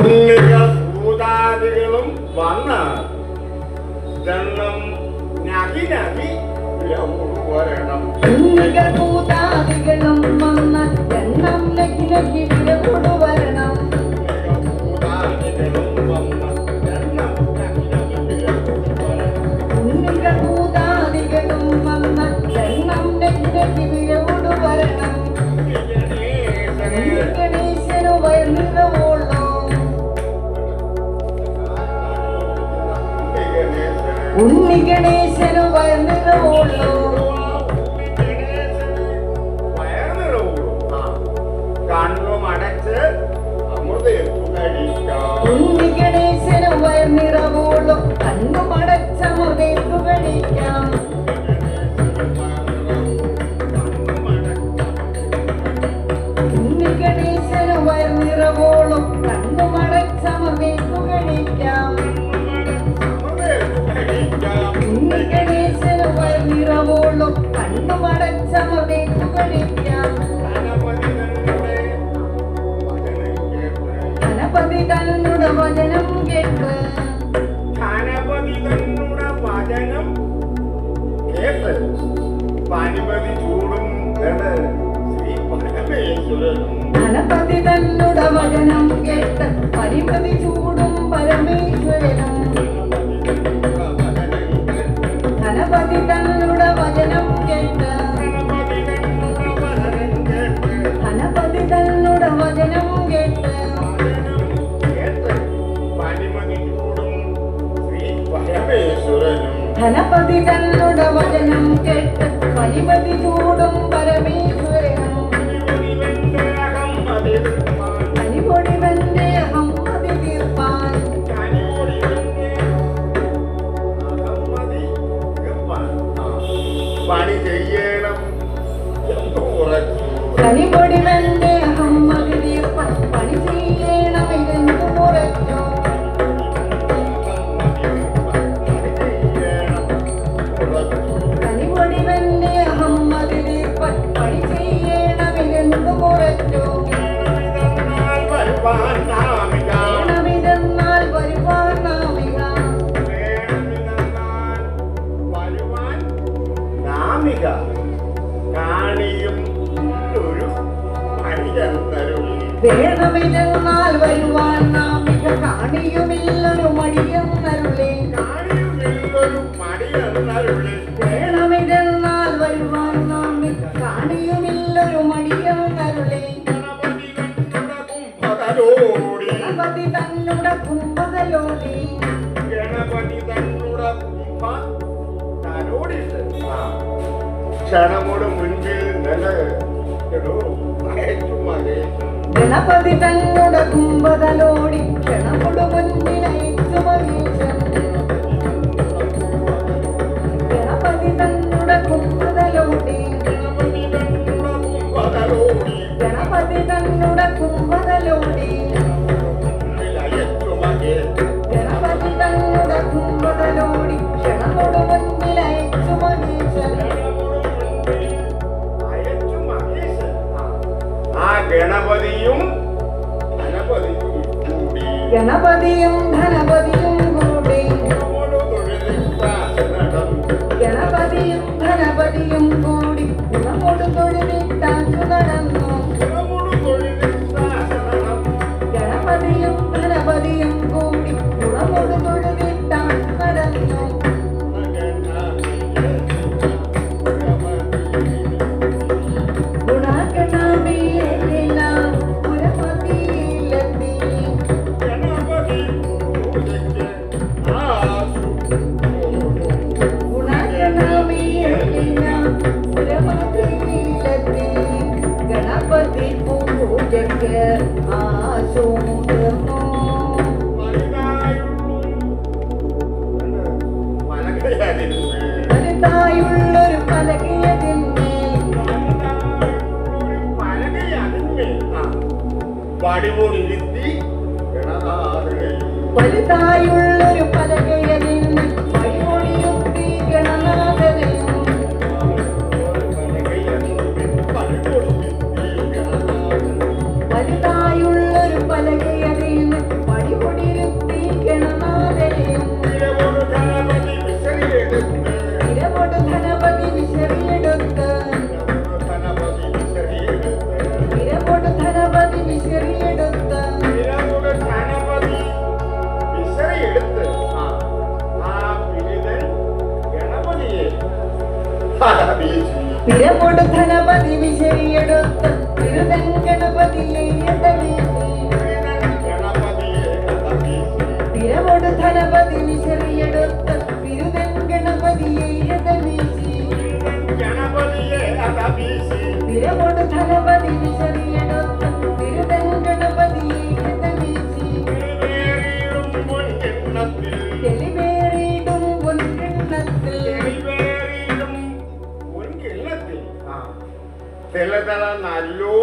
ഉണ്ണികൾ ഭൂതാദികളും വന്ന് ദണ്ണം നകി നകി വരണം. ഉണ്ണികൾ ഭൂതാദികളും വന്ന് ദണ്ണം നകി നകി വരണം. ഉണ്ണികൾ ഭൂതാദികളും വന്ന് ദണ്ണം നകി നകി വരണം. ഗണേശനു വയറിറവുള്ളോ ഉണ്ണി ഗണേശനു വയറിറവുള്ളോ കണ്ണുമടച്ച് അമൃതയെത്തു കഴിക്കാം. ഉണ്ണി ഗണേശനു വയറിറവുള്ളോ കണ്ണുമടച്ചമൃതേത്തു കഴിക്കാം. ഉണ്ണി ഗണേശനു വയറിറവുള്ളോ കണ്ണുമടച്ചമൃതേത്തു കഴിക്കാം. ഉണ്ണി ഗണേശനു വയറിറവുള്ളോ കണ്ണുമടച്ചമൃതേത്തു കഴിക്കാം. ഗണപതി തന്നുടെ വചനം കേട്ട് ഗണപതി തന്നുടെ വചനം കേട്ട് പാനിപതി ചൂടും ശ്രീ പരമേശ്വരനും. ഗണപതി തന്നുടെ വചനം കേട്ട് പരിപതി ചൂടും പരമേശ്വരനും. ഗണപതി തന്നുടെ വചനം കേട്ട് ഗണപതി തന്നുടെ വചനം കേട്ട് ഗണപതി തന്നുടെ വചനം കേട്ട് പരിപതി ചൂടും പരമേശ്വരനും. കനിപൊടിവന്റെ അഹമ്മതി തീർപ്പാൻ പണി ചെയ്യണം എന്നുറച്ചു. കനിപൊടിവന്റെ അഹമ്മതി തീർപ്പാൻ പണി ചെയ്യണമെന്നു ഉറച്ചു. കനിപൊടിവന്റെ അഹമ്മതി തീർപ്പാൻ പണി ചെയ്യണമെന്നു ഉറച്ചു. വേണമിതെന്നാൽ വരുവാൻ നാമിക നാമിക കാണിയും ഒരു മടിയെന്നരുളി. വേണമിതെന്നാൽ വരുവാൻ നാമിക കാണിയുമില്ലൊരു മടിയെന്നരുളി. കാണിയുമില്ലൊരു മടിയെന്നരുളി. വേണമിതെന്നാൽ വരുവാൻ നാമിക കാണിയുമില്ലൊരു മടിയെന്നരുളി. ഗണപതി തന്നുടെ കുംഭകലോടി ഗണപതി തന്നുടെ കുംഭ തലോടിട്ട് ക്ഷണമോട് മുൻപിൽ ഗണപതി തന്നുടെ കുംഭകലോടി ക്ഷണമോട് മുൻപിലയച്ചു മഹേശൻ. ഗണപതി തന്നുടെ കുംഭകലോടി ഗണപതി തന്നുടെ കുംഭകലോടി ഗണപതി തന്നുടെ കുംഭകലോടി ക്ഷണമോട് മുൻപിലയച്ചു മഹേശൻ. ആ ഗണപതിയും ധനപതിയും കൂടി ഗണപതിയും ധനപതിയും കൂടി ഗണപതിയും ധനപതിയും കൂടി ഗുണമോട് തൊഴുതിട്ടാച്ചു നടന്നു. ഗണപതിയും ധനപതിയും കൂടി ഗുണമോട് തൊഴുതിട്ടാച്ചു നടന്നു. ഗുണഗണമേലിന പുരമതിയിലെത്തി ഗുണഗണമേലിന പുരമതിയിലെത്തി ഗണപതി പൂജയ്ക്ക് ആശോമുതിർന്നു. വലുതായുള്ളൊരു പലകയതിന്മേൽ പടിമുറിയിരുത്തി വലുതായുള്ളൊരു പലകയതിന്മേൽ പടിമുടിയുത്തി ഗണനാഥനെയും വലുതായുള്ളൊരു പലകയതിന്മേൽ ഗണപതിയെ എതവീശി ഗണപതിയെ അതവീശി തിരമോട് ധനപതി വിശറിയെടുത്ത തിരുതൻ ഗണപതിയെ എതവീശി ഗണപതിയെ അതവീശി തിരമോട് ധനപതി വിശറിയെടുത്ത തിരുതൻ ഗണപതിയെ എതവീശി തിരുവേറിയിടും പൊൻകിണ്ണത്തിൽ തെളിവേറിയിടും പൊൻകിണ്ണത്തിൽ തിരുവേറിയിടും പൊൻകിണ്ണത്തിൽ തിലതല നല്ലോ